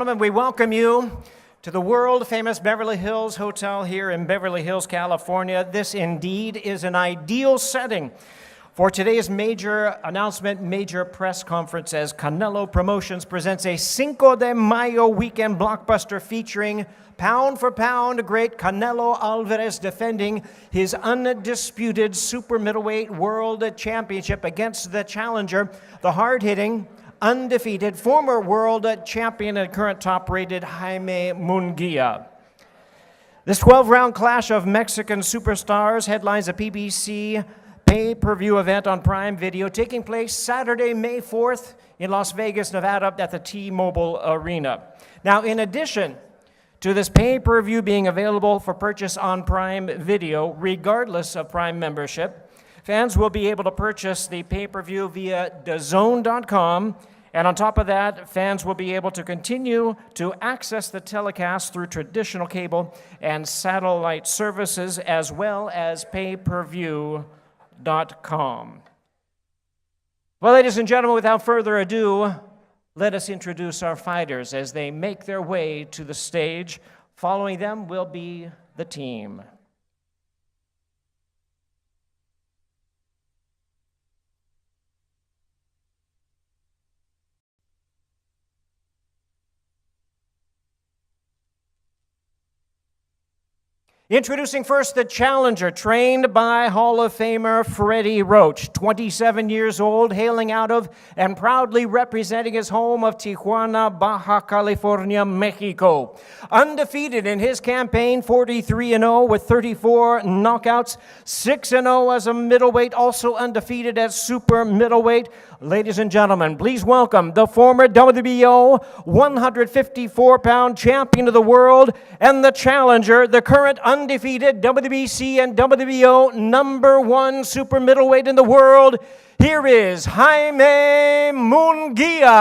gentlemen, we welcome you to the world-famous Beverly Hills Hotel here in Beverly Hills, California. This indeed is an ideal setting for today's major announcement, major press conference, as Canelo Promotions presents a Cinco de Mayo weekend blockbuster featuring pound for pound great Canelo Alvarez defending his undisputed super middleweight world championship against the challenger, the hard-hitting, undefeated former world champion and current top-rated Jaime Munguia. This 12-round clash of Mexican superstars headlines a PBC pay-per-view event on Prime Video taking place Saturday, May 4th in Las Vegas, Nevada at the T-Mobile Arena. Now, in addition to this pay-per-view being available for purchase on Prime Video, regardless of Prime membership, fans will be able to purchase the pay-per-view via DAZN.com, and on top of that, fans will be able to continue to access the telecast through traditional cable and satellite services, as well as pay-per-view.com. Well, ladies and gentlemen, without further ado, let us introduce our fighters as they make their way to the stage. Following them will be the team. Introducing first the challenger, trained by Hall of Famer Freddie Roach, 27 years old, hailing out of and proudly representing his home of Tijuana, Baja California, Mexico. Undefeated in his campaign, 43-0 with 34 knockouts, 6-0 as a middleweight, also undefeated as super middleweight. Ladies and gentlemen, please welcome the former WBO 154-pound champion of the world and the challenger, the current undefeated WBC and WBO #1 super middleweight in the world. Here is Jaime Munguia.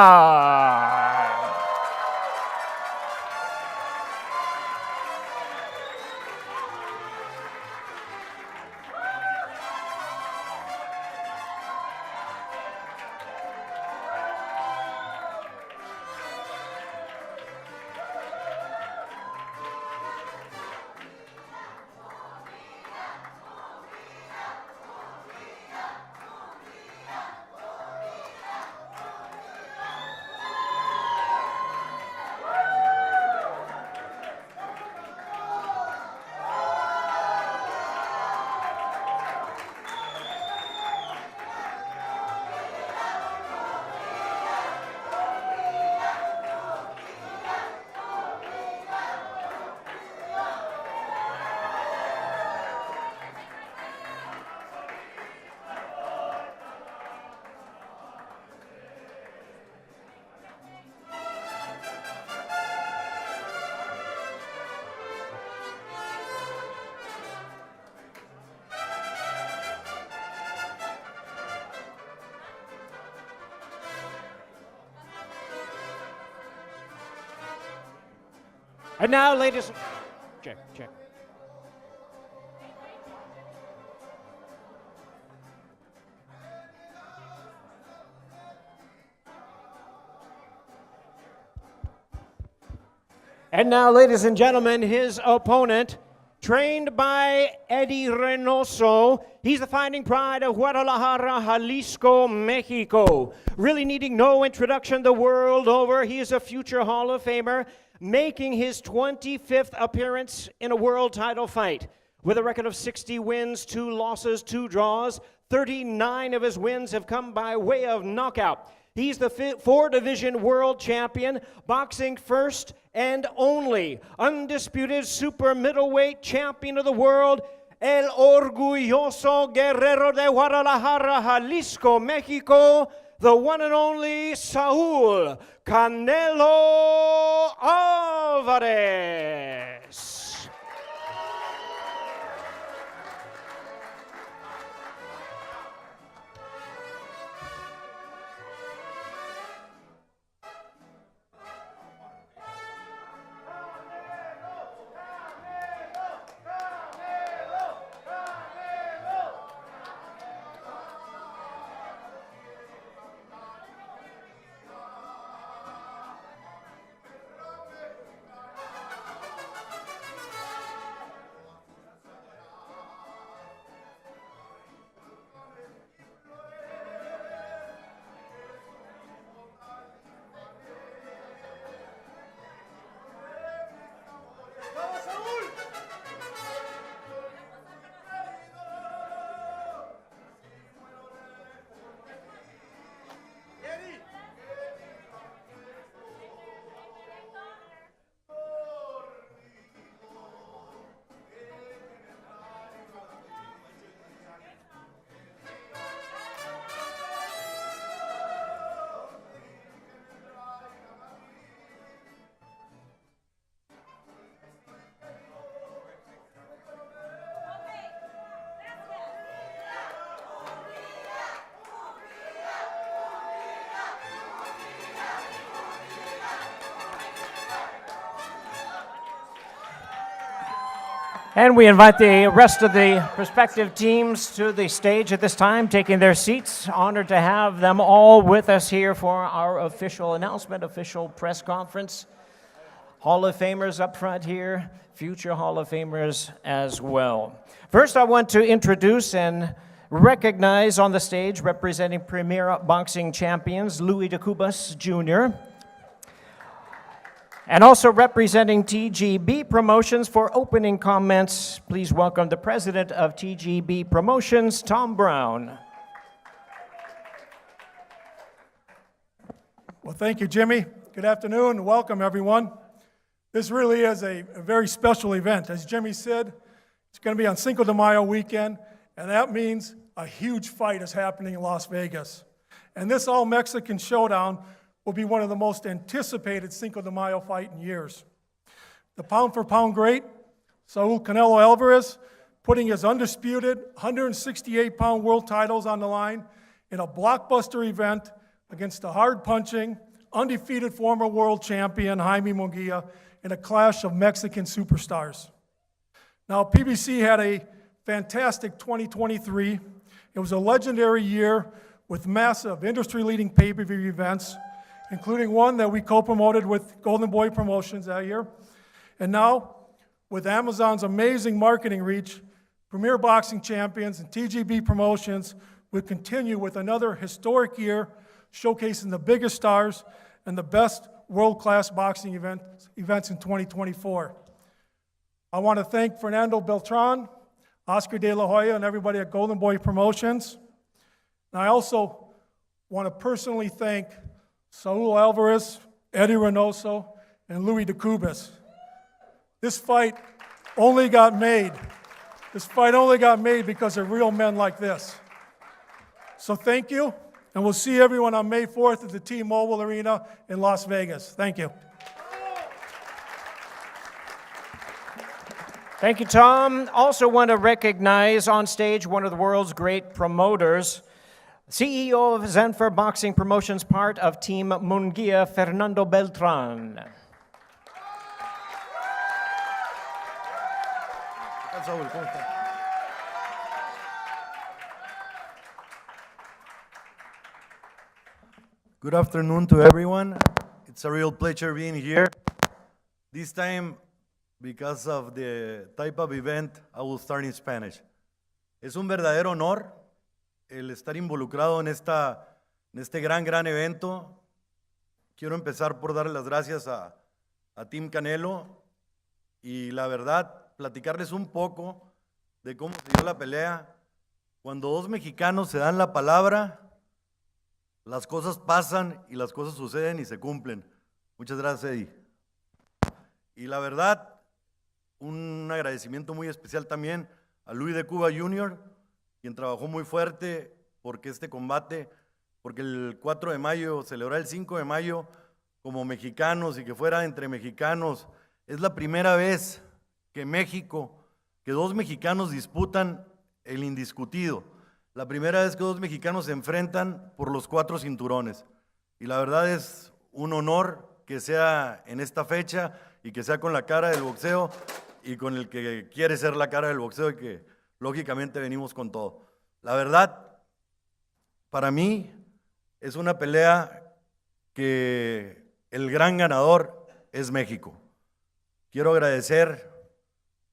And now, ladies, check. And now, ladies and gentlemen, his opponent, trained by Eddie Reynoso. He's the fighting pride of Guadalajara, Jalisco, Mexico. Really needing no introduction the world over. He is a future Hall of Famer, making his 25th appearance in a world title fight. With a record of 60 wins, 2 losses, 2 draws, 39 of his wins have come by way of knockout. He's the 4-division world champion, boxing first and only, undisputed super middleweight champion of the world, el orgulloso guerrero de Guadalajara, Jalisco, Mexico, the one and only Saúl Canelo Alvarez. And we invite the rest of the prospective teams to the stage at this time, taking their seats. Honored to have them all with us here for our official announcement, official press conference. Hall of Famers up front here, future Hall of Famers as well. First, I want to introduce and recognize on the stage, representing Premier Boxing Champions, Louis DeCubas Jr., and also representing TGB Promotions for opening comments, please welcome the president of TGB Promotions, Tom Brown. Well, thank you, Jimmy. Good afternoon and welcome, everyone. This really is a very special event. As Jimmy said, it's going to be on Cinco de Mayo weekend, and that means a huge fight is happening in Las Vegas. And this all-Mexican showdown will be one of the most anticipated Cinco de Mayo fight in years. The pound-for-pound great, Saul Canelo Alvarez, putting his undisputed 168-pound world titles on the line in a blockbuster event against the hard-punching, undefeated former world champion Jaime Munguia in a clash of Mexican superstars. Now, PBC had a fantastic 2023. It was a legendary year with massive industry-leading pay-per-view events, including one that we co-promoted with Golden Boy Promotions that year. And now, with Amazon's amazing marketing reach, Premier Boxing Champions and TGB Promotions will continue with another historic year showcasing the biggest stars and the best world-class boxing events in 2024. I want to thank Fernando Beltran, Oscar De La Hoya, and everybody at Golden Boy Promotions. And I also want to personally thank Saul Alvarez, Eddie Reynoso, and Louis DeCubas. This fight only got made because of real men like this. So thank you, and we'll see everyone on May 4th at the T-Mobile Arena in Las Vegas. Thank you. Thank you, Tom. Also want to recognize on stage one of the world's great promoters, CEO of Zenfer Boxing Promotions, part of Team Munguia, Fernando Beltran. Good afternoon to everyone. It's a real pleasure being here. This time, because of the type of event, I will start in Spanish. Es un verdadero honor el estar involucrado en este gran evento. Quiero empezar por darle las gracias a Team Canelo y la verdad, platicarles un poco de cómo se dio la pelea. Cuando dos mexicanos se dan la palabra, las cosas pasan y las cosas suceden y se cumplen. Muchas gracias, Eddie. Y la verdad, un agradecimiento muy especial también a Louis DeCubas Jr., quien trabajó muy fuerte porque este combate, porque el 4 de mayo, celebrar el 5 de mayo como mexicanos y que fuera entre mexicanos, es la primera vez que dos mexicanos disputan el indiscutido. La primera vez que dos mexicanos se enfrentan por los 4 cinturones. Y la verdad es un honor que sea en esta fecha y que sea con la cara del boxeo y con el que quiere ser la cara del boxeo y que lógicamente venimos con todo. La verdad, para mí es una pelea que el gran ganador es México. Quiero agradecer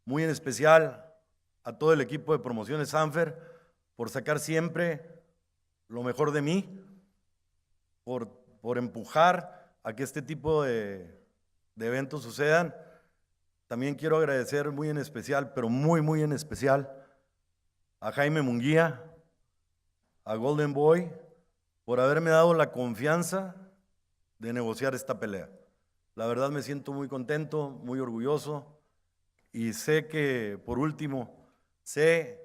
muy en especial a todo el equipo de promociones Sanfer por sacar siempre lo mejor de mí, por empujar a que este tipo de eventos sucedan. También quiero agradecer muy en especial, pero muy en especial, a Jaime Munguia, a Golden Boy, por haberme dado la confianza de negociar esta pelea. La verdad me siento muy contento, muy orgulloso y sé que, por último, sé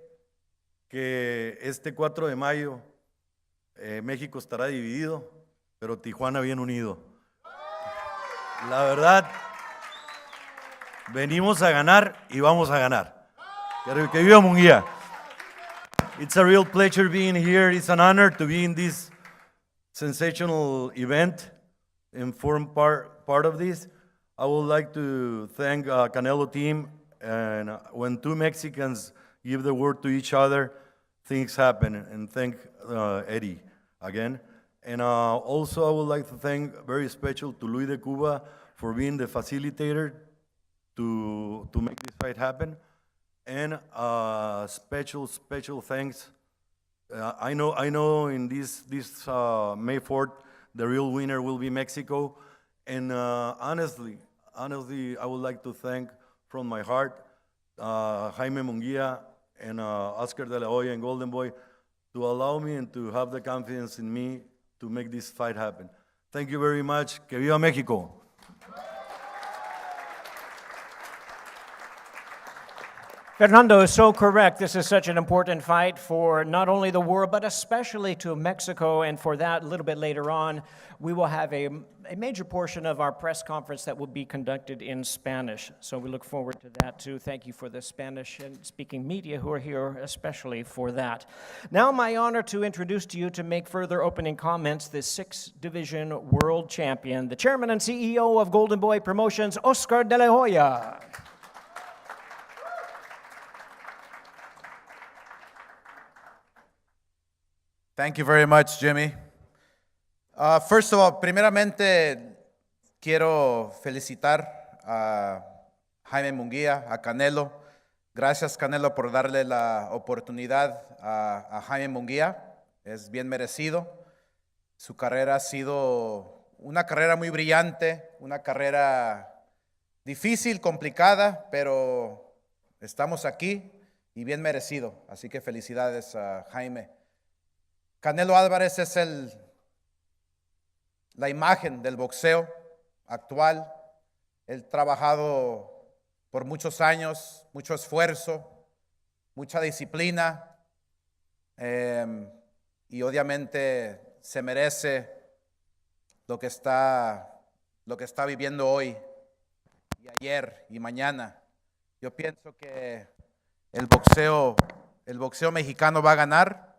que este 4 de mayo México estará dividido, pero Tijuana bien unido. La verdad, venimos a ganar y vamos a ganar. Que viva Munguia. It's a real pleasure being here. It's an honor to be in this sensational event and form part of this. I would like to thank Canelo team And when two Mexicans give the word to each other, things happen. And thank Eddie again. And also I would like to thank very special to Luis de Cuba for being the facilitator to make this fight happen. And special thanks. I know in this May 4th, the real winner will be Mexico. And honestly, I would like to thank from my heart Jaime Munguia and Oscar de la Hoya and Golden Boy to allow me and to have the confidence in me to make this fight happen. Thank you very much. Que viva México. Fernando is so correct. This is such an important fight for not only the world, but especially to Mexico. And for that, a little bit later on, we will have a major portion of our press conference that will be conducted in Spanish. So we look forward to that too. Thank you for the Spanish and speaking media who are here especially for that. Now, my honor to introduce to you to make further opening comments the 6-division world champion, the chairman and CEO of Golden Boy Promotions, Oscar de la Hoya. Thank you very much, Jimmy. First of all, primeramente quiero felicitar a Jaime Munguia, a Canelo. Gracias, Canelo, por darle la oportunidad a Jaime Munguia. Es bien merecido. Su carrera ha sido una carrera muy brillante, una carrera difícil, complicada, pero estamos aquí y bien merecido. Así que felicidades a Jaime. Canelo Álvarez es la imagen del boxeo actual. Él ha trabajado por muchos años, mucho esfuerzo, mucha disciplina y obviamente se merece lo que está viviendo hoy y ayer y mañana. Yo pienso que el boxeo mexicano va a ganar.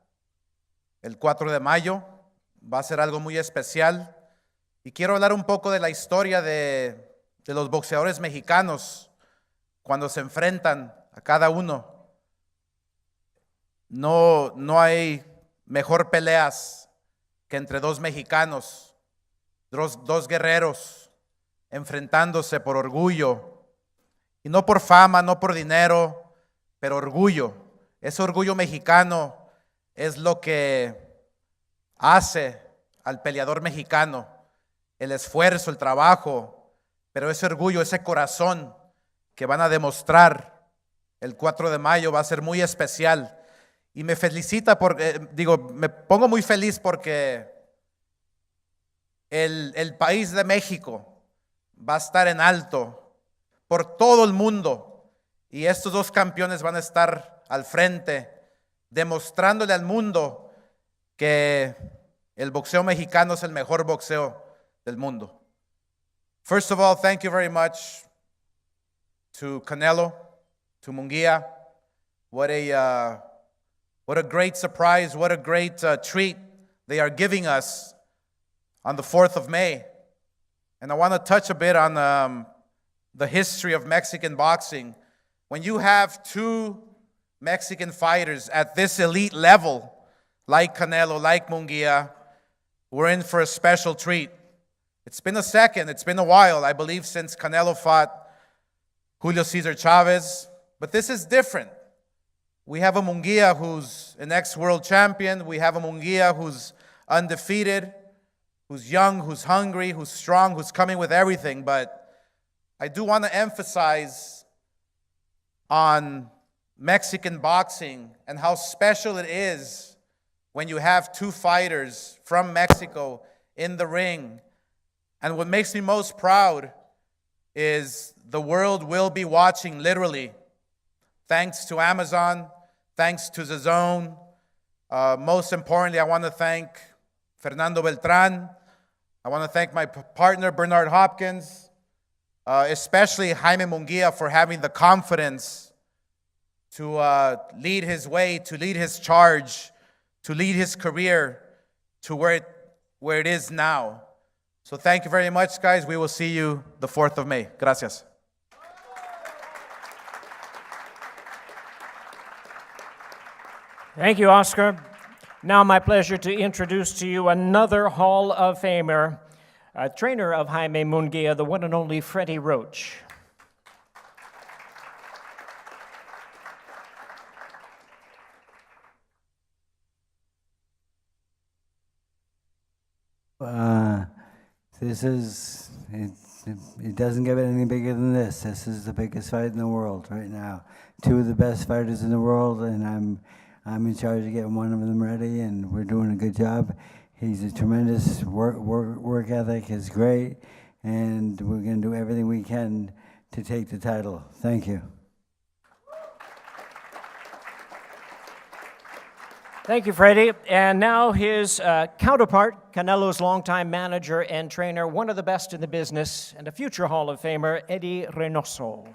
El 4 de mayo va a ser algo muy especial. Y quiero hablar un poco de la historia de los boxeadores mexicanos cuando se enfrentan a cada uno. No hay mejor peleas que entre dos mexicanos, dos guerreros enfrentándose por orgullo. Y no por fama, no por dinero, pero orgullo. Ese orgullo mexicano es lo que hace al peleador mexicano, el esfuerzo, el trabajo, pero ese orgullo, ese corazón que van a demostrar el 4 de mayo va a ser muy especial. Y me felicita me pongo muy feliz porque el país de México va a estar en alto por todo el mundo y estos dos campeones van a estar al frente demostrándole al mundo que el boxeo mexicano es el mejor boxeo del mundo. First of all, thank you very much to Canelo, to Munguia. What a great surprise, what a great treat they are giving us on the 4th of May. And I want to touch a bit on the history of Mexican boxing. When you have two Mexican fighters at this elite level, like Canelo, like Munguia, we're in for a special treat. It's been a while, I believe, since Canelo fought Julio Cesar Chavez, but this is different. We have a Munguia who's an ex-world champion. We have a Munguia who's undefeated, who's young, who's hungry, who's strong, who's coming with everything. But I do want to emphasize on Mexican boxing and how special it is when you have two fighters from Mexico in the ring. And what makes me most proud is the world will be watching literally, thanks to Amazon, thanks to the Zone. Most importantly, I want to thank Fernando Beltran. I want to thank my partner, Bernard Hopkins, especially Jaime Munguia for having the confidence to lead his way, to lead his charge, to lead his career to where it is now. So thank you very much, guys. We will see you the 4th of May. Gracias. Thank you, Oscar. Now, my pleasure to introduce to you another Hall of Famer, a trainer of Jaime Munguia, the one and only Freddie Roach. It doesn't get any bigger than this. This is the biggest fight in the world right now. Two of the best fighters in the world, and I'm in charge of getting one of them ready, and we're doing a good job. He's a tremendous work ethic is great, and we're going to do everything we can to take the title. Thank you. Thank you, Freddie. And now his counterpart, Canelo's longtime manager and trainer, one of the best in the business, and a future Hall of Famer, Eddie Reynoso.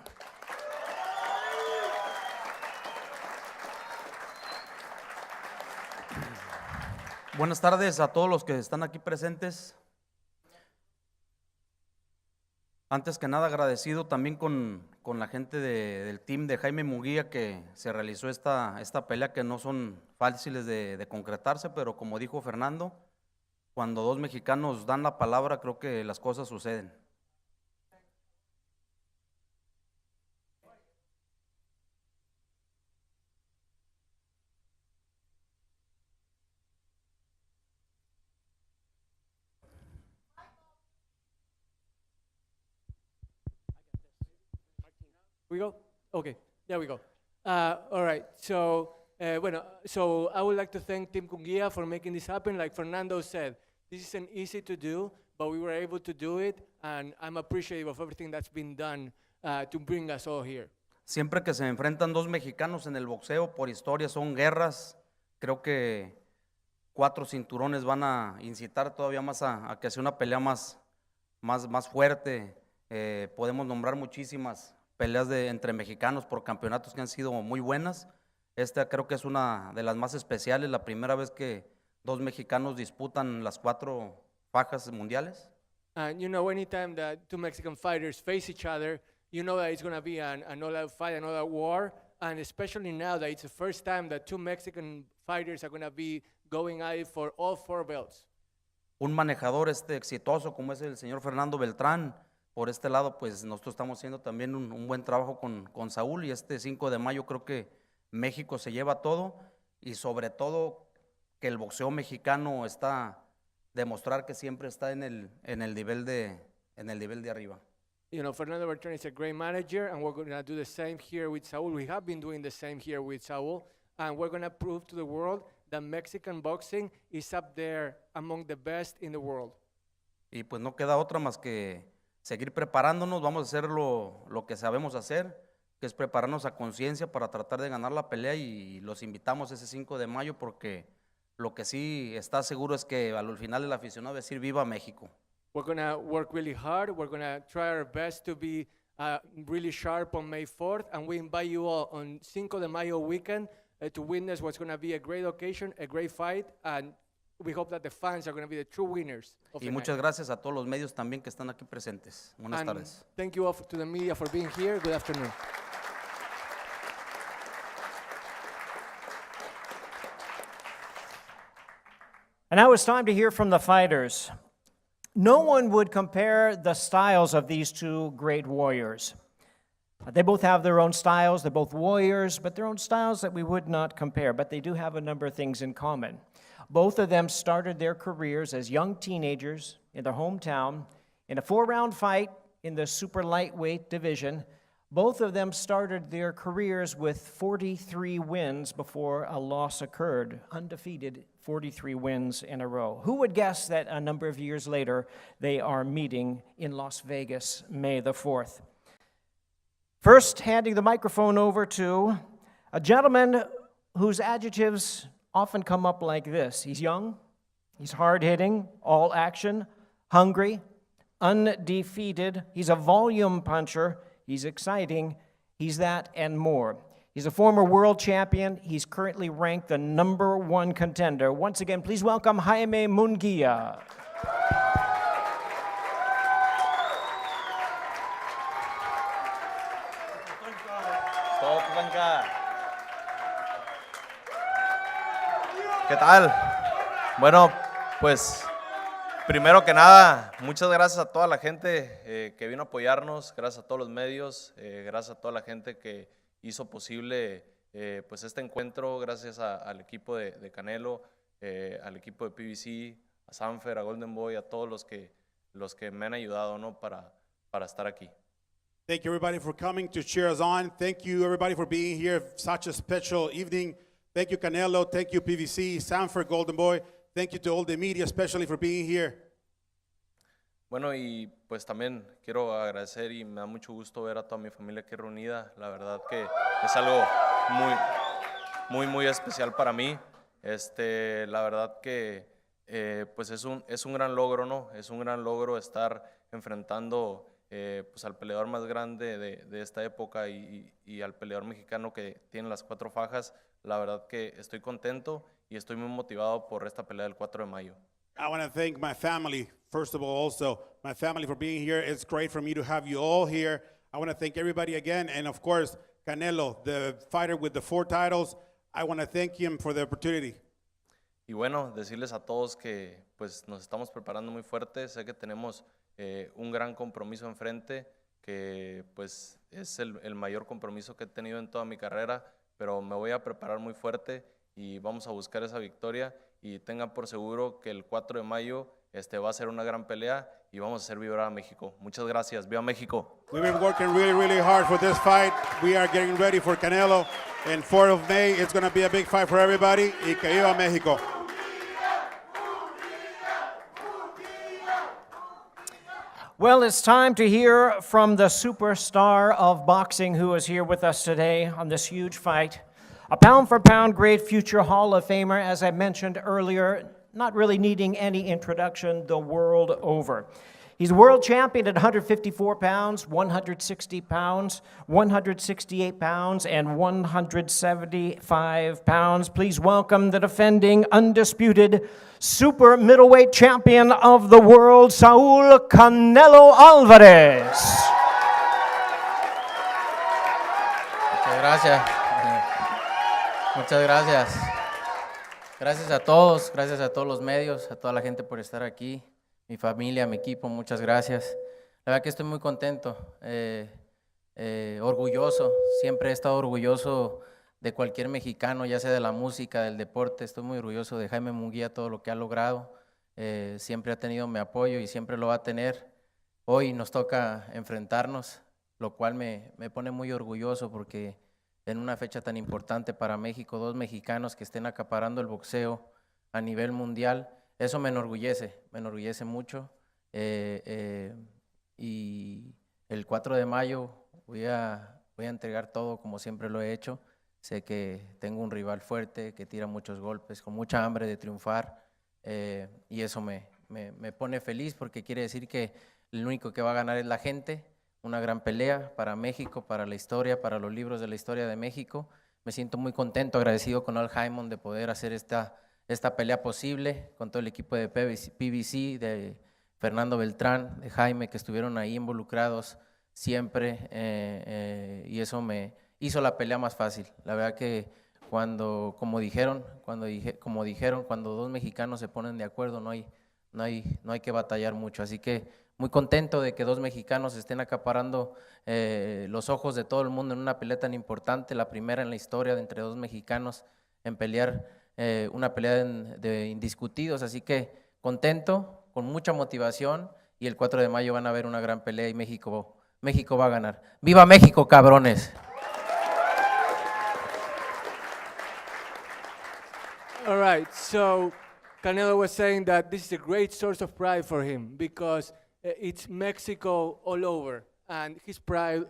Buenas tardes a todos los que están aquí presentes. Antes que nada, agradecido también con la gente del team de Jaime Munguia que se realizó esta pelea, que no son fáciles de concretarse, pero como dijo Fernando, cuando dos mexicanos dan la palabra, creo que las cosas suceden. We go? Okay, there we go. All right, so, so I would like to thank Team Munguia for making this happen. Like Fernando said, this isn't easy to do, but we were able to do it, and I'm appreciative of everything that's been done to bring us all here. Siempre que se enfrentan dos mexicanos en el boxeo, por historia son guerras. Creo que 4 cinturones van a incitar todavía más a que sea una pelea más fuerte. Podemos nombrar muchísimas peleas entre mexicanos por campeonatos que han sido muy buenas. Esta creo que es una de las más especiales, la primera vez que dos mexicanos disputan las 4 fajas mundiales. And you know, anytime that two Mexican fighters face each other, you know that it's going to be an all-out fight, another war, and especially now that it's the first time that two Mexican fighters are going to be going at it for all 4 belts. Un manejador exitoso como es el señor Fernando Beltrán. Por este lado, pues nosotros estamos haciendo también un buen trabajo con Saúl, y este 5 de mayo creo que México se lleva todo, y sobre todo que el boxeo mexicano demostrar que siempre está en el nivel de arriba. You know, Fernando Beltrán is a great manager, and we're going to do the same here with Saúl. We have been doing the same here with Saúl, and we're going to prove to the world that Mexican boxing is up there among the best in the world. Y pues no queda otra más que seguir preparándonos. Vamos a hacer lo que sabemos hacer, que es prepararnos a conciencia para tratar de ganar la pelea, y los invitamos ese 5 de mayo porque lo que sí está seguro es que al final el aficionado va a decir ¡Viva México! We're going to work really hard. We're going to try our best to be really sharp on May 4th, and we invite you all on Cinco de Mayo weekend to witness what's going to be a great occasion, a great fight, and we hope that the fans are going to be the true winners of Y the muchas night. gracias a todos los medios también que están aquí presentes. Buenas And tardes. thank you all to the media for being here. Good afternoon. And now it's time to hear from the fighters. No one would compare the styles of these two great warriors. They both have their own styles. They're both warriors, but their own styles that we would not compare. But they do have a number of things in common. Both of them started their careers as young teenagers in their hometown in a 4-round fight in the super lightweight division. Both of them started their careers with 43 wins before a loss occurred, undefeated 43 wins in a row. Who would guess that a number of years later they are meeting in Las Vegas, May the 4th? First, handing the microphone over to a gentleman whose adjectives often come up like this. He's young, he's hard-hitting, all action, hungry, undefeated. He's a volume puncher. He's exciting. He's that and more. He's a former world champion. He's currently ranked the #1 contender. Once again, please welcome Jaime Munguia. ¿Qué tal? Bueno, pues primero que nada, muchas gracias a toda la gente que vino a apoyarnos, gracias a todos los medios, gracias a toda la gente que hizo posible pues este encuentro, gracias al equipo de Canelo, al equipo de PBC, a Sanfer, a Golden Boy, a todos los que me han ayudado, ¿no? para estar aquí. Thank you, everybody, for coming to cheer us on. Thank you, everybody, for being here. Such a special evening. Thank you, Canelo. Thank you, PVC, Sanford, Golden Boy. Thank you to all the media, especially for being here. Bueno, y pues también quiero agradecer y me da mucho gusto ver a toda mi familia aquí reunida. La verdad que es algo muy especial para mí. La verdad que pues es un gran logro, ¿no? Es un gran logro estar enfrentando pues al peleador más grande de esta época y al peleador mexicano que tiene las 4 fajas. La verdad que estoy contento y estoy muy motivado por esta pelea del 4 de mayo. I want to thank my family, first of all, also, my family for being here. It's great for me to have you all here. I want to thank everybody again, and of course, Canelo, the fighter with the 4 titles. I want to thank him for the opportunity. Y bueno, decirles a todos que pues nos estamos preparando muy fuerte. Sé que tenemos un gran compromiso enfrente, que pues es el mayor compromiso que he tenido en toda mi carrera, pero me voy a preparar muy fuerte y vamos a buscar esa victoria, y tengan por seguro que el 4 de mayo va a ser una gran pelea y vamos a hacer vibrar a México. Muchas gracias. ¡Viva México! We've been working really hard for this fight. We are getting ready for Canelo. And 4th of May, it's going to be a big fight for everybody. Y que viva México. Well, it's time to hear from the superstar of boxing who is here with us today on this huge fight. A pound-for-pound great future Hall of Famer, as I mentioned earlier, not really needing any introduction the world over. He's world champion at 154 pounds, 160 pounds, 168 pounds, and 175 pounds. Please welcome the defending, undisputed super middleweight champion of the world, Saul Canelo Alvarez. Muchas gracias. Muchas gracias. Gracias a todos los medios, a toda la gente por estar aquí. Mi familia, mi equipo, muchas gracias. La verdad que estoy muy contento, orgulloso. Siempre he estado orgulloso de cualquier mexicano, ya sea de la música, del deporte. Estoy muy orgulloso de Jaime Munguía, todo lo que ha logrado. Siempre ha tenido mi apoyo y siempre lo va a tener. Hoy nos toca enfrentarnos, lo cual me pone muy orgulloso porque en una fecha tan importante para México, 2 mexicanos que estén acaparando el boxeo a nivel mundial, eso me enorgullece mucho. Y el 4 de mayo voy a entregar todo como siempre lo he hecho. Sé que tengo un rival fuerte, que tira muchos golpes, con mucha hambre de triunfar, y eso me pone feliz porque quiere decir que el único que va a ganar es la gente. Una gran pelea para México, para la historia, para los libros de la historia de México. Me siento muy contento, agradecido con Al Jaimon de poder hacer esta pelea posible, con todo el equipo de PBC, de Fernando Beltrán, de Jaime, que estuvieron ahí involucrados siempre, y eso me hizo la pelea más fácil. La verdad que como dijeron, cuando 2 mexicanos se ponen de acuerdo, no hay que batallar mucho. Así que muy contento de que 2 mexicanos estén acaparando los ojos de todo el mundo en una pelea tan importante, la primera en la historia de entre 2 mexicanos en pelear una pelea de indiscutidos. Así que contento, con mucha motivación, y el 4 de mayo van a ver una gran pelea y México va a ganar. ¡Viva México, cabrones! All right, so Canelo was saying that this is a great source of pride for him because it's Mexico all over, and his pride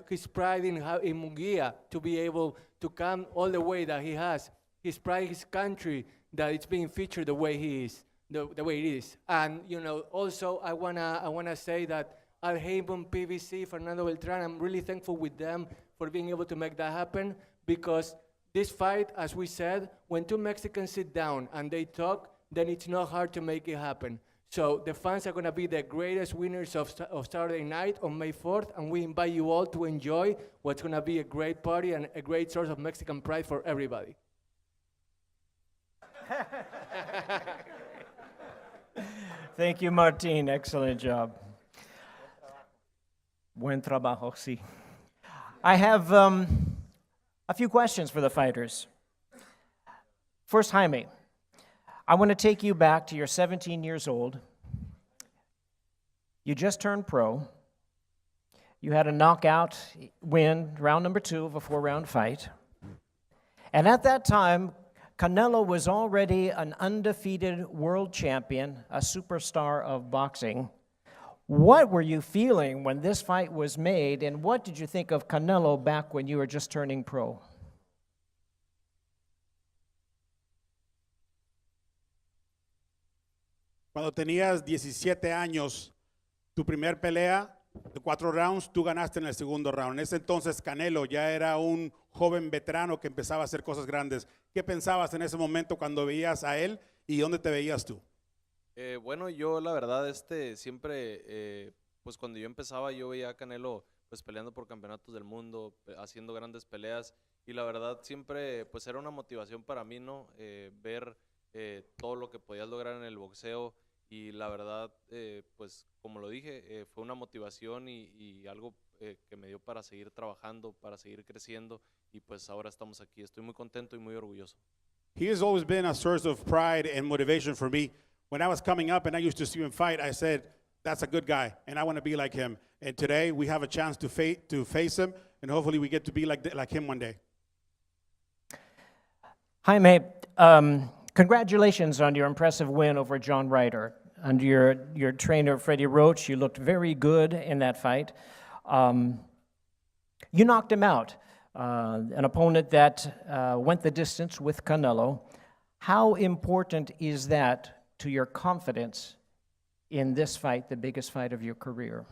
in Munguia to be able to come all the way that he has. His pride, his country, that it's being featured the way he is, the way it is. And also I wanna say that Al Haybon, PVC, Fernando Beltran, I'm really thankful with them for being able to make that happen, because this fight, as we said, when 2 Mexicans sit down and they talk, then it's not hard to make it happen. So the fans are going to be the greatest winners of Saturday night on May 4th, and we invite you all to enjoy what's going to be a great party and a great source of Mexican pride for everybody. Thank you, Martin. Excellent job. Buen trabajo, sí. I have a few questions for the fighters. First, Jaime, I want to take you back to your 17 years old. You just turned pro. You had a knockout win, round number 2 of a 4-round fight. And at that time, Canelo was already an undefeated world champion, a superstar of boxing. What were you feeling when this fight was made, and what did you think of Canelo back when you were just turning pro? Cuando tenías 17 años, tu primer pelea de 4 rounds, tú ganaste en el segundo round. En ese entonces Canelo ya era un joven veterano que empezaba a hacer cosas grandes. ¿Qué pensabas en ese momento cuando veías a él y dónde te veías tú? Bueno, yo la verdad siempre, pues cuando yo empezaba yo veía a Canelo pues peleando por campeonatos del mundo, haciendo grandes peleas y la verdad siempre pues era una motivación para mí, ¿no? Ver todo lo que podías lograr en el boxeo y la verdad pues como lo dije fue una motivación y algo que me dio para seguir trabajando, para seguir creciendo y pues ahora estamos aquí. Estoy muy contento y muy orgulloso. He has always been a source of pride and motivation for me. When I was coming up and I used to see him fight, I said, that's a good guy, and I want to be like him. And today we have a chance to face him, and hopefully we get to be like him one day. Jaime, congratulations on your impressive win over John Ryder. Under your trainer, Freddie Roach, you looked very good in that fight. You knocked him out, an opponent that went the distance with Canelo. How important is that to your confidence in this fight, the biggest fight of your career?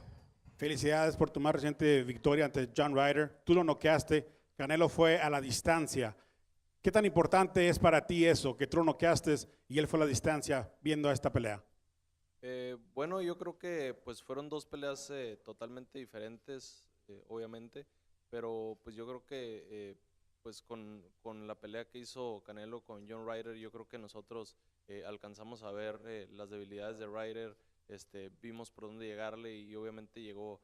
Felicidades por tu más reciente victoria ante John Ryder. Tú lo noqueaste, Canelo fue a la distancia. ¿Qué tan importante es para ti eso, que tú lo noqueaste y él fue a la distancia viendo esta pelea? Bueno, yo creo que pues fueron dos peleas totalmente diferentes, obviamente, pero pues yo creo que pues con la pelea que hizo Canelo con John Ryder, yo creo que nosotros alcanzamos a ver las debilidades de Ryder, vimos por dónde llegarle y obviamente llegó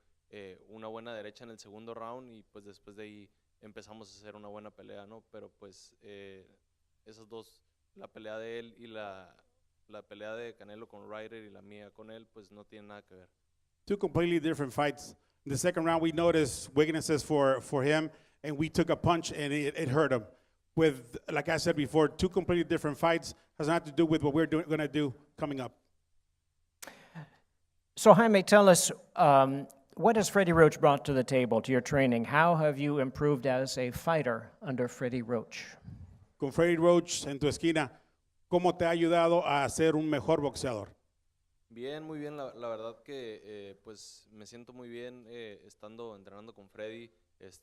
una buena derecha en el segundo round y pues después de ahí empezamos a hacer una buena pelea, ¿no? Pero pues esas dos, la pelea de él y la pelea de Canelo con Ryder y la mía con él, pues no tienen nada que ver. Two completely different fights. In the second round, we noticed weaknesses for him, and we took a punch, and it hurt him. With, like I said before, two completely different fights has nothing to do with what we're going to do coming up. So Jaime, tell us, what has Freddie Roach brought to the table, to your training? How have you improved as a fighter under Freddie Roach? Con Freddie Roach en tu esquina, ¿cómo te ha ayudado a ser un mejor boxeador? Bien, muy bien, la verdad que pues me siento muy bien estando entrenando con Freddy,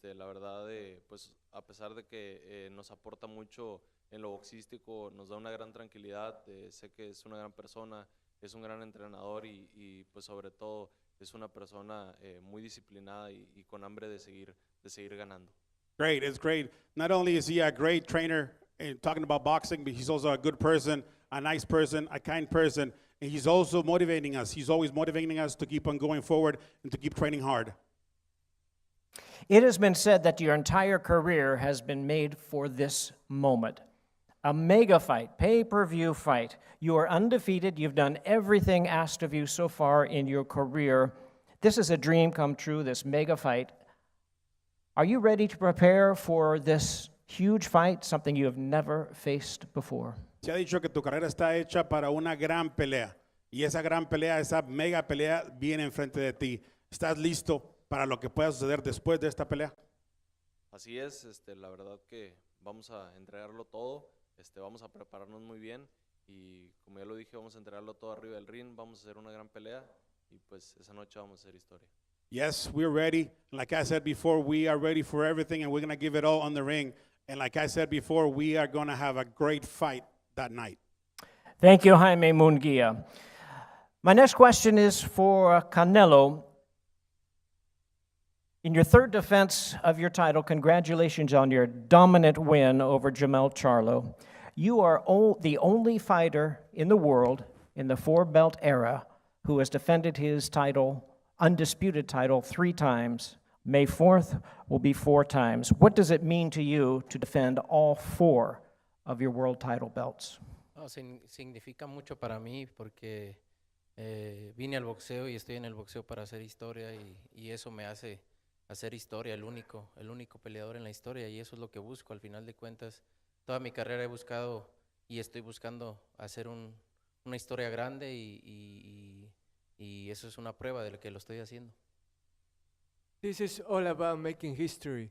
la verdad pues a pesar de que nos aporta mucho en lo boxístico, nos da una gran tranquilidad, sé que es una gran persona, es un gran entrenador y pues sobre todo es una persona muy disciplinada y con hambre de seguir ganando. Great, it's great. Not only is he a great trainer in talking about boxing, but he's also a good person, a nice person, a kind person, and he's also motivating us. He's always motivating us to keep on going forward and to keep training hard. It has been said that your entire career has been made for this moment. A mega fight, pay-per-view fight. You are undefeated. You've done everything asked of you so far in your career. This is a dream come true, this mega fight. Are you ready to prepare for this huge fight, something you have never faced before? Se ha dicho que tu carrera está hecha para una gran pelea. Y esa gran pelea, esa mega pelea, viene enfrente de ti. ¿Estás listo para lo que pueda suceder después de esta pelea? Así es, la verdad que vamos a entregarlo todo, vamos a prepararnos muy bien y como ya lo dije, vamos a entregarlo todo arriba del ring, vamos a hacer una gran pelea y pues esa noche vamos a hacer historia. Yes, we're ready. Like I said before, we are ready for everything and we're going to give it all on the ring. And like I said before, we are going to have a great fight that night. Thank you, Jaime Munguia. My next question is for Canelo. In your third defense of your title, congratulations on your dominant win over Jamel Charlo. You are the only fighter in the world in the four-belt era who has defended his title, undisputed title, 3 times. May 4th will be 4 times. What does it mean to you to defend all 4 of your world title belts? No, significa mucho para mí porque vine al boxeo y estoy en el boxeo para hacer historia y eso me hace hacer historia, el único peleador en la historia y eso es lo que busco. Al final de cuentas, toda mi carrera he buscado y estoy buscando hacer una historia grande y eso es una prueba de lo que lo estoy haciendo. This is all about making history.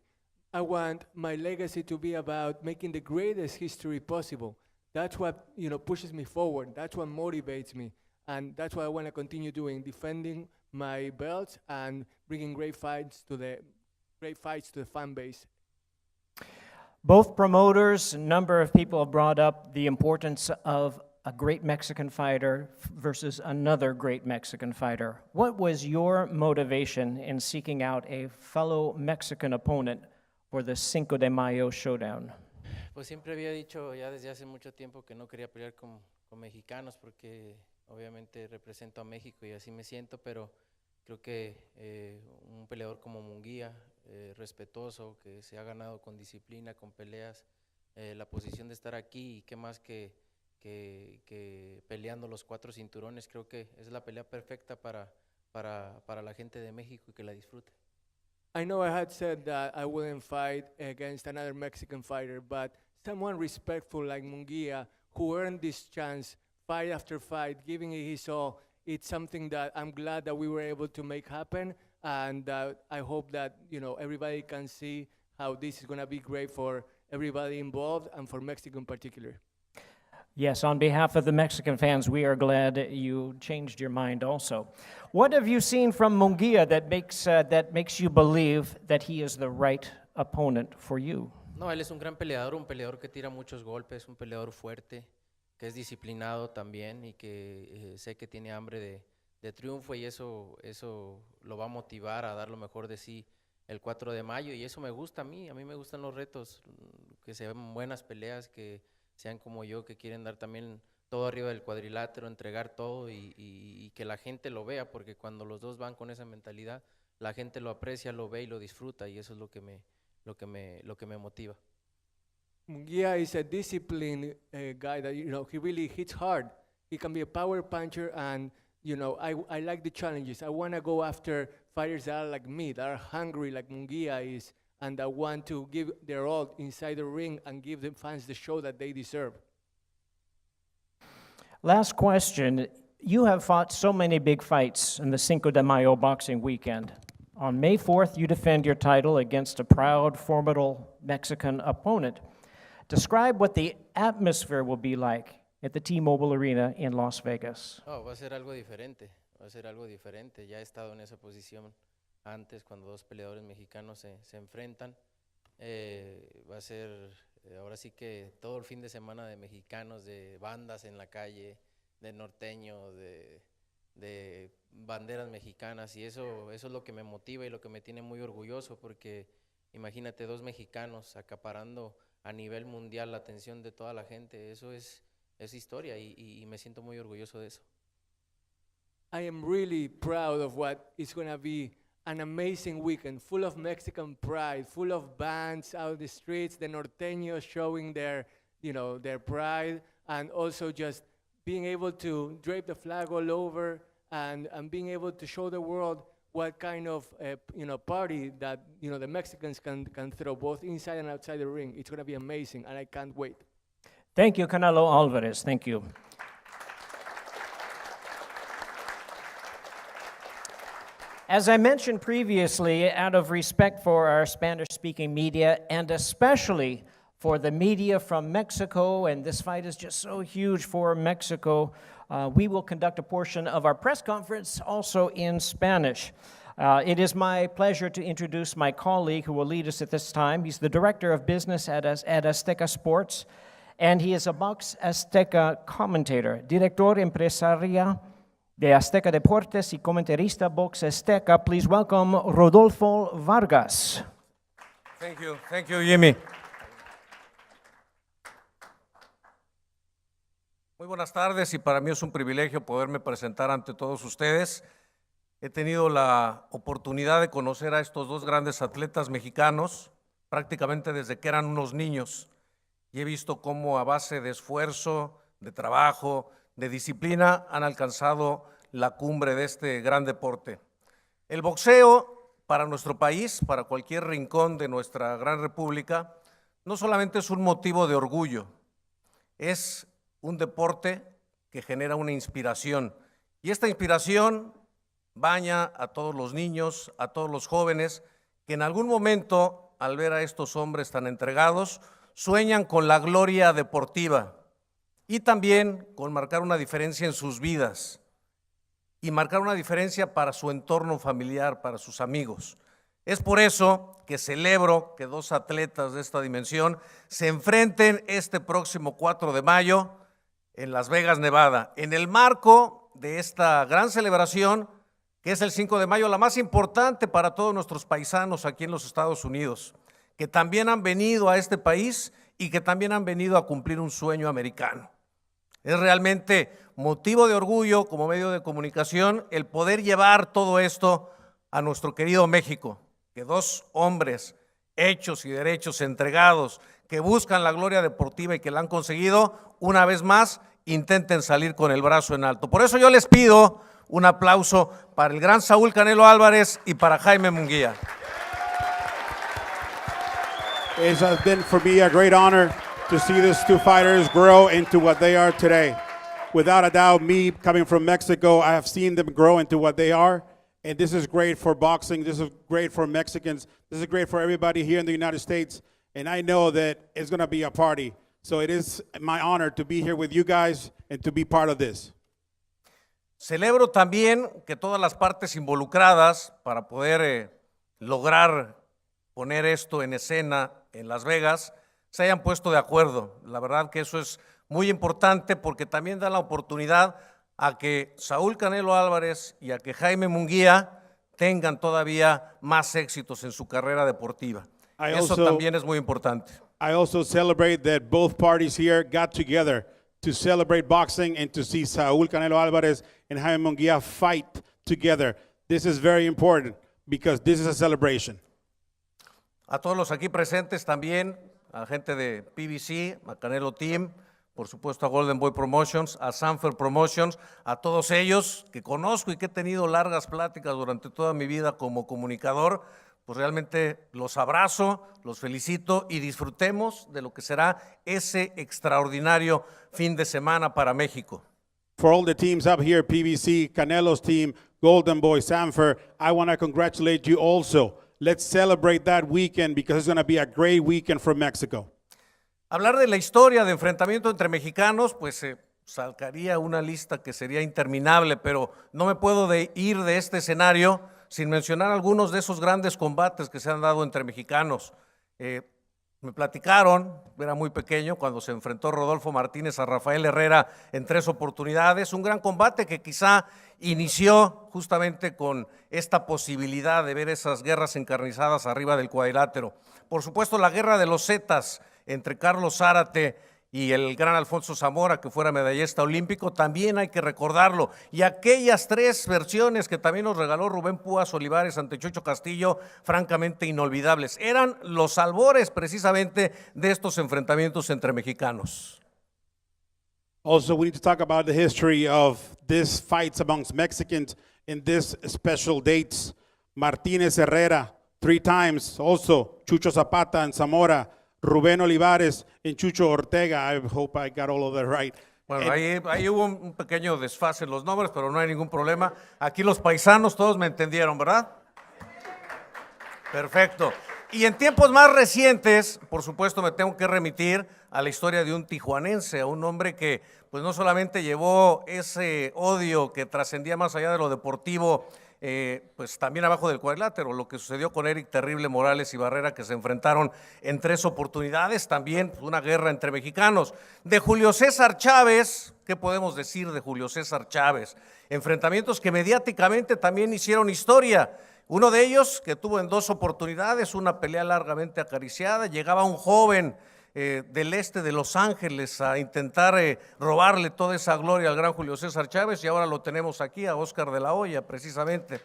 I want my legacy to be about making the greatest history possible. That's what pushes me forward. That's what motivates me, and that's what I want to continue doing: defending my belts and bringing great fights to the fan base. Both promoters, a number of people have brought up the importance of a great Mexican fighter versus another great Mexican fighter. What was your motivation in seeking out a fellow Mexican opponent for the Cinco de Mayo showdown? Pues siempre había dicho ya desde hace mucho tiempo que no quería pelear con mexicanos porque obviamente represento a México y así me siento, pero creo que un peleador como Munguía, respetuoso, que se ha ganado con disciplina, con peleas, la posición de estar aquí y qué más que peleando los 4 cinturones, creo que es la pelea perfecta para la gente de México y que la disfrute. I know I had said that I wouldn't fight against another Mexican fighter, but someone respectful like Munguia, who earned this chance fight after fight, giving it his all, it's something that I'm glad that we were able to make happen, and I hope that everybody can see how this is going to be great for everybody involved and for Mexico in particular. Yes, on behalf of the Mexican fans, we are glad you changed your mind also. What have you seen from Munguia that makes you believe that he is the right opponent for you? No, él es un gran peleador, un peleador que tira muchos golpes, un peleador fuerte, que es disciplinado también y que sé que tiene hambre de triunfo y eso lo va a motivar a dar lo mejor de sí el 4 de mayo y eso me gusta a mí me gustan los retos, que sean buenas peleas, que sean como yo, que quieren dar también todo arriba del cuadrilátero, entregar todo y que la gente lo vea, porque cuando los dos van con esa mentalidad, la gente lo aprecia, lo ve y lo disfruta y eso es lo que me motiva. Munguia is a disciplined guy that he really hits hard. He can be a power puncher, and I like the challenges. I want to go after fighters that are like me, that are hungry like Munguia is, and that want to give their all inside the ring and give the fans the show that they deserve. Last question. You have fought so many big fights in the Cinco de Mayo boxing weekend. On May 4th, you defend your title against a proud, formidable Mexican opponent. Describe what the atmosphere will be like at the T-Mobile Arena in Las Vegas. Oh, va a ser algo diferente, Ya he estado en esa posición antes cuando 2 peleadores mexicanos se enfrentan. Va a ser ahora sí que todo el fin de semana de mexicanos, de bandas en la calle, de norteños, de banderas mexicanas y eso es lo que me motiva y lo que me tiene muy orgulloso porque imagínate 2 mexicanos acaparando a nivel mundial la atención de toda la gente, eso es historia y me siento muy orgulloso de eso. I am really proud of what is going to be an amazing weekend, full of Mexican pride, full of bands out the streets, the norteños showing their pride, and also just being able to drape the flag all over and being able to show the world what kind of party that the Mexicans can throw both inside and outside the ring. It's going to be amazing, and I can't wait. Thank you, Canelo Alvarez. Thank you. As I mentioned previously, out of respect for our Spanish-speaking media, and especially for the media from Mexico, and this fight is just so huge for Mexico, we will conduct a portion of our press conference also in Spanish. It is my pleasure to introduce my colleague who will lead us at this time. He's the Director of Business at Azteca Sports, and he is a Box Azteca commentator, Director Empresaria de Azteca Deportes y comentarista Box Azteca. Please welcome Rodolfo Vargas. Thank you, Jimmy. Muy buenas tardes y para mí es un privilegio poderme presentar ante todos ustedes. He tenido la oportunidad de conocer a estos dos grandes atletas mexicanos prácticamente desde que eran unos niños y he visto cómo a base de esfuerzo, de trabajo, de disciplina han alcanzado la cumbre de este gran deporte. El boxeo para nuestro país, para cualquier rincón de nuestra gran república, no solamente es un motivo de orgullo, es un deporte que genera una inspiración y esta inspiración baña a todos los niños, a todos los jóvenes que en algún momento, al ver a estos hombres tan entregados, sueñan con la gloria deportiva y también con marcar una diferencia en sus vidas y marcar una diferencia para su entorno familiar, para sus amigos. Es por eso que celebro que dos atletas de esta dimensión se enfrenten este próximo 4 de mayo en Las Vegas, Nevada, en el marco de esta gran celebración que es el 5 de mayo, la más importante para todos nuestros paisanos aquí en los Estados Unidos, que también han venido a este país y que también han venido a cumplir un sueño americano. Es realmente motivo de orgullo como medio de comunicación el poder llevar todo esto a nuestro querido México, que dos hombres hechos y derechos entregados que buscan la gloria deportiva y que la han conseguido, una vez más intenten salir con el brazo en alto. Por eso yo les pido un aplauso para el gran Saúl Canelo Álvarez y para Jaime Munguía. It has been for me a great honor to see these two fighters grow into what they are today. Without a doubt, me coming from Mexico, I have seen them grow into what they are. And this is great for boxing. This is great for Mexicans. This is great for everybody here in the United States. And I know that it's going to be a party. So it is my honor to be here with you guys and to be part of this. Celebro también que todas las partes involucradas para poder lograr poner esto en escena en Las Vegas se hayan puesto de acuerdo. La verdad que eso es muy importante porque también da la oportunidad a que Saúl Canelo Álvarez y a que Jaime Munguía tengan todavía más éxitos en su carrera deportiva. Eso también es muy importante. I also celebrate that both parties here got together to celebrate boxing and to see Saúl Canelo Álvarez and Jaime Munguía fight together. This is very important because this is a celebration. A todos los aquí presentes también, a la gente de PBC, a Canelo Team, por supuesto a Golden Boy Promotions, a Sanfer Promotions, a todos ellos que conozco y que he tenido largas pláticas durante toda mi vida como comunicador, pues realmente los abrazo, los felicito y disfrutemos de lo que será ese extraordinario fin de semana para México. For all the teams up here, PBC, Canelo's team, Golden Boy, Sanfer, I want to congratulate you also. Let's celebrate that weekend because it's going to be a great weekend for Mexico. Hablar de la historia de enfrentamiento entre mexicanos, pues sacaría una lista que sería interminable, pero no me puedo ir de este escenario sin mencionar algunos de esos grandes combates que se han dado entre mexicanos. Me platicaron, era muy pequeño, cuando se enfrentó Rodolfo Martínez a Rafael Herrera en 3 oportunidades, un gran combate que quizá inició justamente con esta posibilidad de ver esas guerras encarnizadas arriba del cuadrilátero. Por supuesto, la guerra de los Zetas entre Carlos Zárate y el gran Alfonso Zamora, que fuera medallista olímpico, también hay que recordarlo. Y aquellas 3 versiones que también nos regaló Rubén Púas Olivares ante Chucho Castillo, francamente inolvidables. Eran los albores precisamente de estos enfrentamientos entre mexicanos. Also, we need to talk about the history of these fights amongst Mexicans in these special dates. Martínez Herrera, 3 times. Also, Chucho Zapata and Zamora, Rubén Olivares and Chucho Ortega. I hope I got all of that right. Bueno, ahí hubo un pequeño desfase en los nombres, pero no hay ningún problema. Aquí los paisanos todos me entendieron, ¿verdad? Perfecto. Y en tiempos más recientes, por supuesto, me tengo que remitir a la historia de un tijuanense, a un hombre que pues no solamente llevó ese odio que trascendía más allá de lo deportivo, pues también abajo del cuadrilátero, lo que sucedió con Eric Terrible Morales y Barrera, que se enfrentaron en 3 oportunidades, también pues, una guerra entre mexicanos. De Julio César Chávez, ¿qué podemos decir de Julio César Chávez? Enfrentamientos que mediáticamente también hicieron historia. Uno de ellos que tuvo en 2 oportunidades una pelea largamente acariciada, llegaba un joven del este de Los Ángeles a intentar robarle toda esa gloria al gran Julio César Chávez, y ahora lo tenemos aquí a Oscar de la Hoya, precisamente.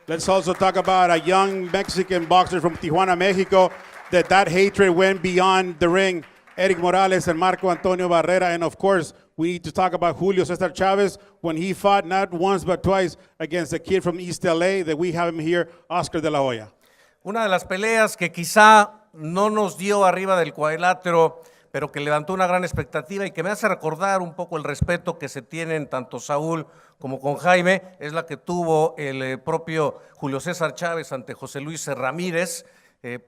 Let's also talk about a young Mexican boxer from Tijuana, Mexico, that hatred went beyond the ring. Eric Morales and Marco Antonio Barrera. And of course, we need to talk about Julio Cesar Chavez when he fought not once but twice against a kid from East LA that we have him here, Oscar de la Hoya. Una de las peleas que quizá no nos dio arriba del cuadrilátero, pero que levantó una gran expectativa y que me hace recordar un poco el respeto que se tienen tanto Saúl como con Jaime, es la que tuvo el propio Julio César Chávez ante José Luis Ramírez.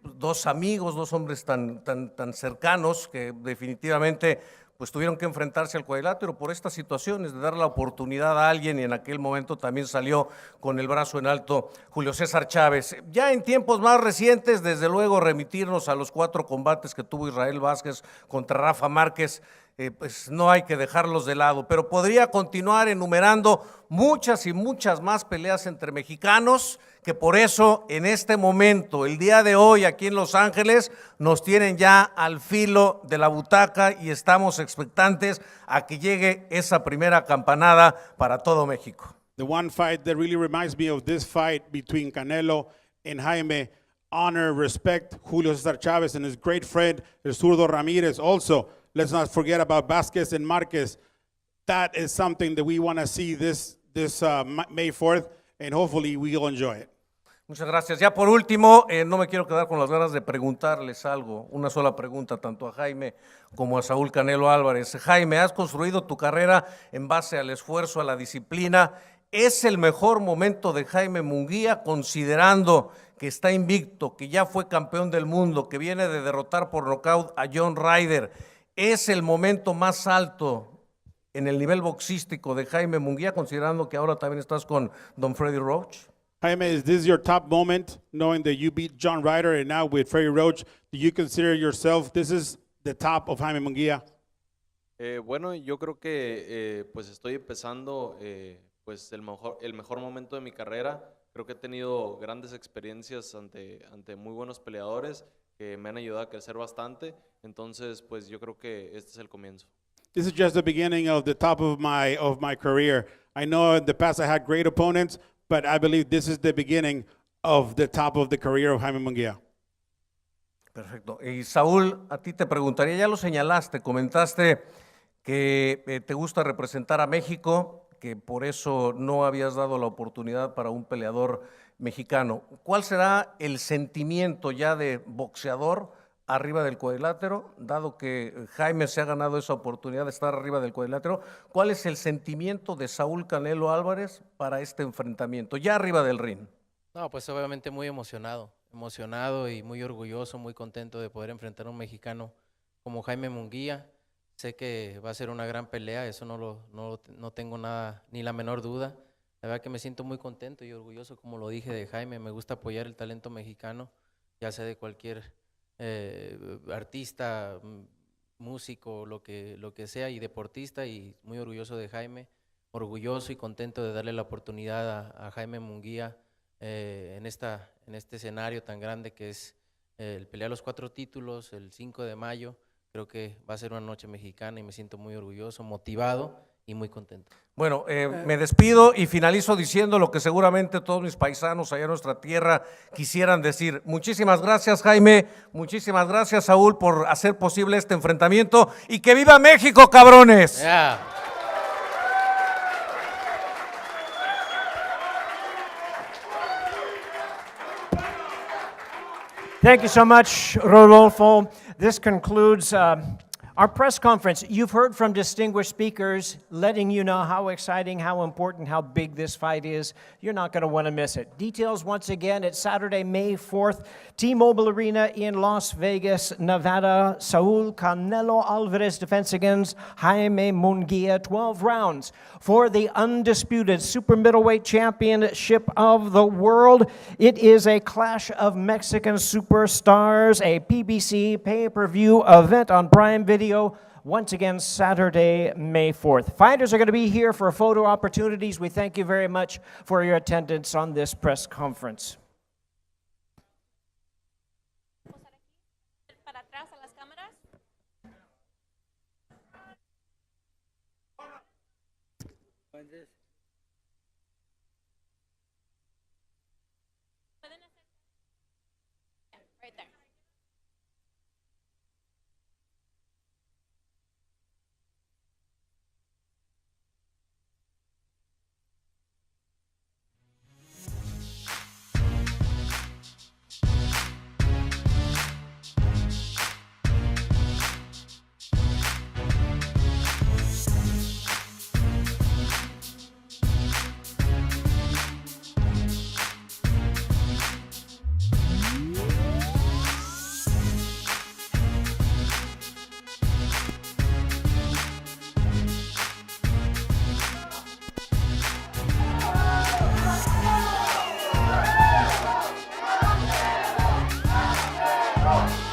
Dos amigos, dos hombres tan cercanos que definitivamente pues tuvieron que enfrentarse al cuadrilátero por estas situaciones de dar la oportunidad a alguien, y en aquel momento también salió con el brazo en alto Julio César Chávez. Ya en tiempos más recientes, desde luego remitirnos a los 4 combates que tuvo Israel Vázquez contra Rafa Márquez, pues no hay que dejarlos de lado, pero podría continuar enumerando muchas y muchas más peleas entre mexicanos, que por eso en este momento, el día de hoy aquí en Los Ángeles, nos tienen ya al filo de la butaca y estamos expectantes a que llegue esa primera campanada para todo México. The one fight that really reminds me of this fight between Canelo and Jaime, honor, respect Julio César Chávez and his great friend, El Zurdo Ramírez. Also, let's not forget about Vázquez and Márquez. That is something that we want to see this May 4th, and hopefully we'll enjoy it. Muchas gracias. Ya por último, no me quiero quedar con las ganas de preguntarles algo, una sola pregunta tanto a Jaime como a Saúl Canelo Álvarez. Jaime, has construido tu carrera en base al esfuerzo, a la disciplina. ¿Es el mejor momento de Jaime Munguía, considerando que está invicto, que ya fue campeón del mundo, que viene de derrotar por nocaut a John Ryder? ¿Es el momento más alto en el nivel boxístico de Jaime Munguía, considerando que ahora también estás con Don Freddy Roach? Jaime, is this your top moment, knowing that you beat John Ryder and now with Freddie Roach? Do you consider yourself this is the top of Jaime Munguía? Bueno, yo creo que pues estoy empezando pues el mejor momento de mi carrera. Creo que he tenido grandes experiencias ante muy buenos peleadores que me han ayudado a crecer bastante. Entonces, pues yo creo que este es el comienzo. This is just the beginning of the top of my career. I know in the past I had great opponents, but I believe this is the beginning of the top of the career of Jaime Munguía. Perfecto. Y Saúl, a ti te preguntaría, ya lo señalaste, comentaste que te gusta representar a México, que por eso no habías dado la oportunidad para un peleador mexicano. ¿Cuál será el sentimiento ya de boxeador arriba del cuadrilátero, dado que Jaime se ha ganado esa oportunidad de estar arriba del cuadrilátero? ¿Cuál es el sentimiento de Saúl Canelo Álvarez para este enfrentamiento, ya arriba del ring? No, pues obviamente muy emocionado y muy orgulloso, muy contento de poder enfrentar a un mexicano como Jaime Munguía. Sé que va a ser una gran pelea, eso no tengo nada, ni la menor duda. La verdad que me siento muy contento y orgulloso, como lo dije, de Jaime. Me gusta apoyar el talento mexicano, ya sea de cualquier artista, músico, lo que sea, y deportista, y muy orgulloso de Jaime, orgulloso y contento de darle la oportunidad a Jaime Munguía en este escenario tan grande que es el pelear los 4 títulos el 5 de mayo. Creo que va a ser una noche mexicana y me siento muy orgulloso, motivado y muy contento. Bueno, me despido y finalizo diciendo lo que seguramente todos mis paisanos allá en nuestra tierra quisieran decir. Muchísimas gracias, Jaime, muchísimas gracias, Saúl, por hacer posible este enfrentamiento, y ¡que viva México, cabrones! Yeah. Thank you so much, Rodolfo. This concludes our press conference. You've heard from distinguished speakers letting you know how exciting, how important, how big this fight is. You're not going to want to miss it. Details, once again, it's Saturday, May 4th, T-Mobile Arena in Las Vegas, Nevada. Saúl Canelo Álvarez defense against Jaime Munguía, 12 rounds for the undisputed super middleweight championship of the world. It is a clash of Mexican superstars, a PBC pay-per-view event on Prime Video. Once again, Saturday, May 4th. Fighters are going to be here for photo opportunities. We thank you very much for your attendance on this press conference. Para atrás a las cámaras. go.